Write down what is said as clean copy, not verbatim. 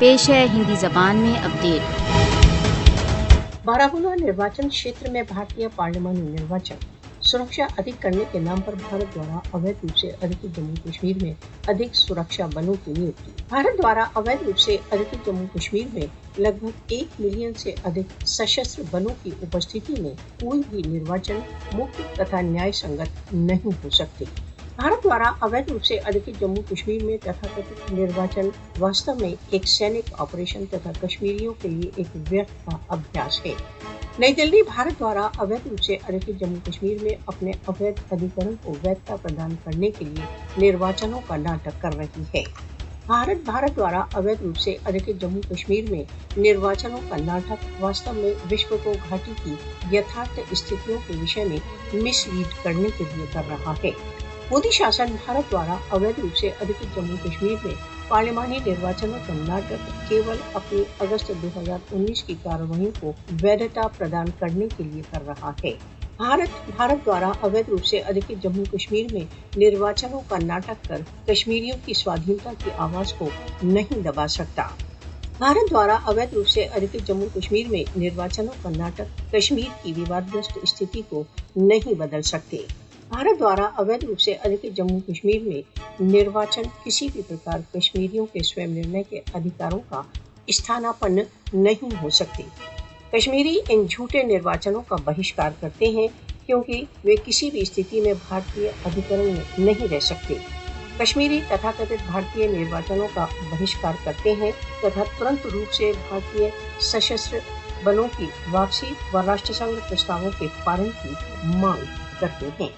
पेश है हिंदी जबान में अपडेट। बारामूला निर्वाचन क्षेत्र में भारतीय पार्लिमानी निर्वाचन सुरक्षा अधिक करने के नाम पर भारत द्वारा अवैध रूप से अधिकृत जम्मू कश्मीर में अधिक सुरक्षा बलों की नियुक्ति। भारत द्वारा अवैध रूप से अधिकृत जम्मू कश्मीर में लगभग 1 मिलियन से अधिक सशस्त्र बलों की उपस्थिति में कोई भी निर्वाचन मुक्त तथा न्याय संगत नहीं हो सकती। भारत द्वारा अवैध रूप से अधिकृत जम्मू कश्मीर में तथाकथित निर्वाचन वास्तव में एक सैनिक ऑपरेशन तथा कश्मीरियों के लिए एक व्यर्थ का अभ्यास है। नई दिल्ली भारत द्वारा अवैध रूप से अधिकृत जम्मू कश्मीर में अपने अवैध अधिकरण को वैधता प्रदान करने के लिए निर्वाचनों का नाटक कर रही है। भारत द्वारा अवैध रूप से अधिकृत जम्मू कश्मीर में निर्वाचनों का नाटक वास्तव में विश्व को घाटी की यथार्थ स्थितियों के विषय में मिसलीड करने के लिए कर रहा है। मोदी शासन भारत द्वारा अवैध रूप से अधिकृत जम्मू कश्मीर में पार्लिमानी निर्वाचनों का नाटक केवल अपनी अगस्त 2019 की कार्रवाई को वैधता प्रदान करने के लिए कर रहा है। भारत द्वारा अवैध रूप से अधिकृत जम्मू कश्मीर में निर्वाचनों का नाटक कर कश्मीरियों की स्वाधीनता की आवाज को नहीं दबा सकता। भारत द्वारा अवैध रूप से अधिकृत जम्मू कश्मीर में निर्वाचनों का नाटक कश्मीर की विवादग्रस्त स्थिति को नहीं बदल सकते। भारत द्वारा अवैध रूप से अधिकृत जम्मू कश्मीर में निर्वाचन किसी भी प्रकार कश्मीरियों के स्वयं निर्णय के अधिकारों का स्थानापन्न नहीं हो सकते। कश्मीरी इन झूठे निर्वाचनों का बहिष्कार करते हैं क्योंकि वे किसी भी स्थिति में भारतीय अधिकरण में नहीं रह सकते। कश्मीरी तथाकथित भारतीय निर्वाचनों का बहिष्कार करते हैं तथा तुरंत रूप से भारतीय सशस्त्र बलों की वापसी व राष्ट्रसंघ प्रस्तावों के पालन की मांग करते हैं।